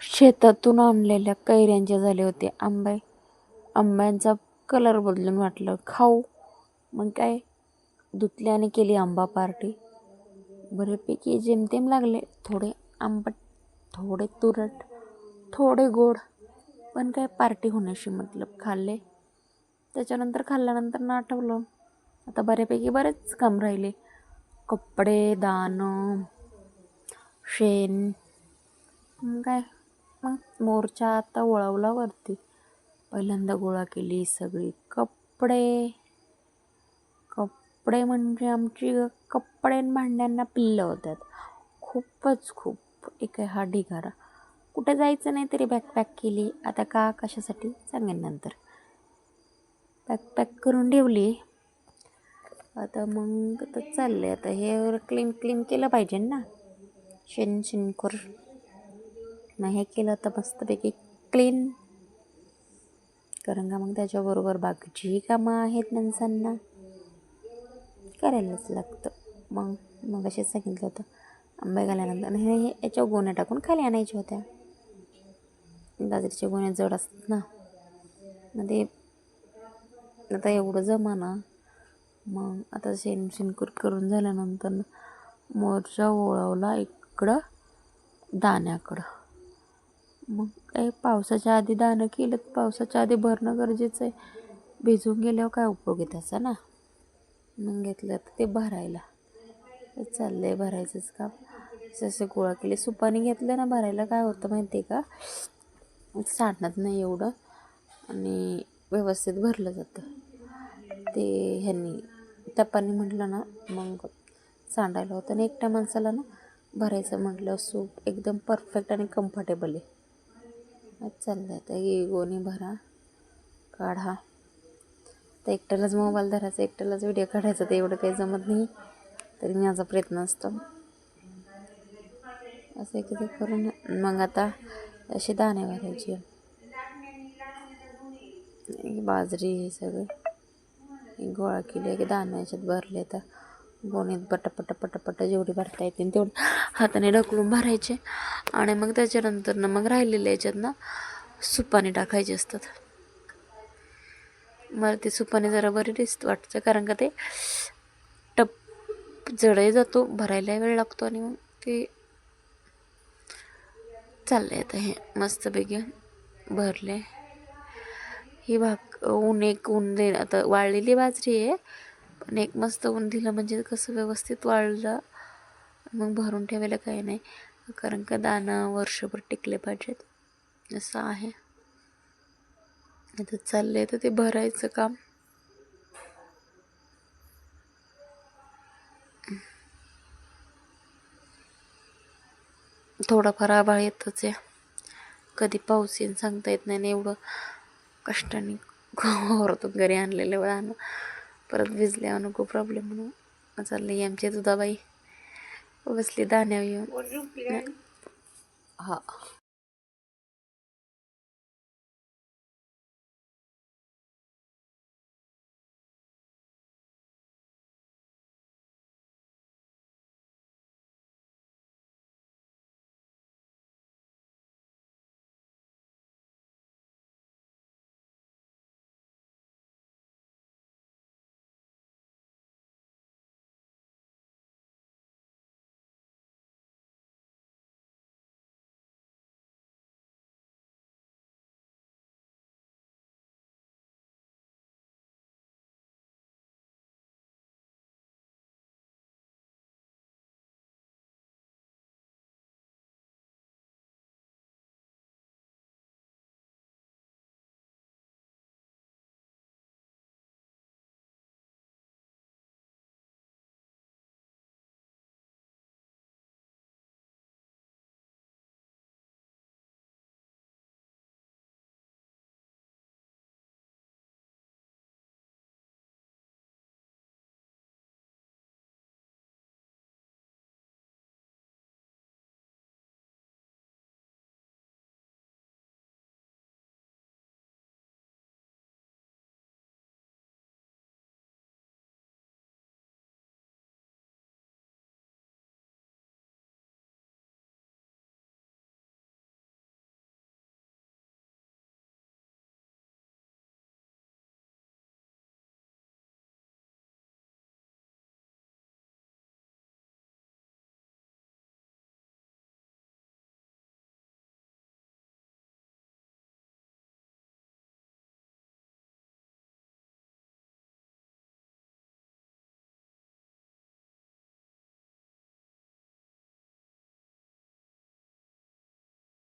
शेतातून आणलेल्या कैऱ्यांचे झाले होते आंब्यांचा कलर बदलून वाटलं खाऊ. मग काय धुतली आणि केली आंबा पार्टी. बऱ्यापैकी जेमतेम लागले, थोडे आंबट, थोडे तुरट, थोडे गोड, पण काय पार्टी होण्याशी मतलब. खाल्ले. त्याच्यानंतर खाल्ल्यानंतर ना आठवलं आता बऱ्यापैकी बरेच काम राहिले. कपडे, दानं, शेण. मग काय, मग मोर्चा आता वळवला वरती. पहिल्यांदा गोळा केली सगळी कपडे. कपडे म्हणजे आमची कपडे भांड्यांना पिल्लं होत्यात. खूप एक हा ढिगारा. कुठे जायचं नाही तरी बॅकपॅक केली. आता का कशासाठी सांगेन नंतर. बॅकपॅक करून ठेवली. आता मग आता चालले. आता हे क्लीन केलं पाहिजे ना. शेण करून मग हे केलं तर मस्तपैकी क्लीन. कारण का मग त्याच्याबरोबर बाकीचीही कामं आहेत माणसांना करायलाच लागतं. मग असेच सांगितलं होतं आंबे घाल्यानंतर हे याच्या गोण्या टाकून खाली आणायच्या होत्या. बाजरीच्या गोण्या जड असतात ना. मग ते आता एवढं जमाना. मग आता शेणकूर करून झाल्यानंतर मोर्चा ओळवला इकडं दाण्याकडं. मग काही पावसाच्या आधी दाणं केलं. पावसाच्या आधी भरणं गरजेचं आहे. भिजून गेल्यावर काय उपयोग आहे त्याचा ना. मग घेतलं तर ते भरायला चाललंय, भरायचंच काम. जसं गोळा केले सुपाने घेतलं ना भरायला. काय होतं माहिती आहे का, सांडत नाही एवढं आणि व्यवस्थित भरलं जातं. ते ह्यांनी टपाने म्हटलं ना मग सांडायला होतं. आणि एकट्या माणसाला ना भरायचं म्हटलं सूप एकदम परफेक्ट आणि कम्फर्टेबल आहे. चाललं आता ही गोणी भरा, काढा. तर एकट्यालाच मोबाईल धरायचा, एकट्यालाच व्हिडिओ काढायचा. ते एवढं काही जमत नाही, तरी माझा प्रयत्न असतो. असं एक करून मग आता असे दाणे भरायचे. बाजरी हे सगळे गोळा केले की दाणे याच्यात भरले. तर गोणीत पटापट जेवढी भरता येतील तेवढी हाताने ढकलून भरायचे. आणि मग त्याच्यानंतर ना मग राहिलेले याच्यात ना सुपाने टाकायचे असतात. मला ते सुपाने जरा बरी रिस्क वाटतं. कारण का ते जडही जातो, भरायला वेळ लागतो. आणि मग ते चाललंय आता हे मस्तपैकी भरले. ही ऊन दे. आता वाळलेली बाजरी आहे, पण एक मस्त ऊन दिलं म्हणजे कसं व्यवस्थित वाळलं. मग भरून ठेवायला काही नाही. कारण का दाणं वर्षभर टिकले पाहिजेत असं आहे. आता चाललंय तर ते भरायचं काम. थोडाफार आभाळ येतच आहे. कधी पाऊस येईन सांगता येत नाही. एवढं कष्टाने घरातून घरी आणलेलं वेळानं परत भिजल्यावर नको प्रॉब्लेम म्हणून चालली आमची दुधाबाई बसली दाण्यावर येऊन. हा.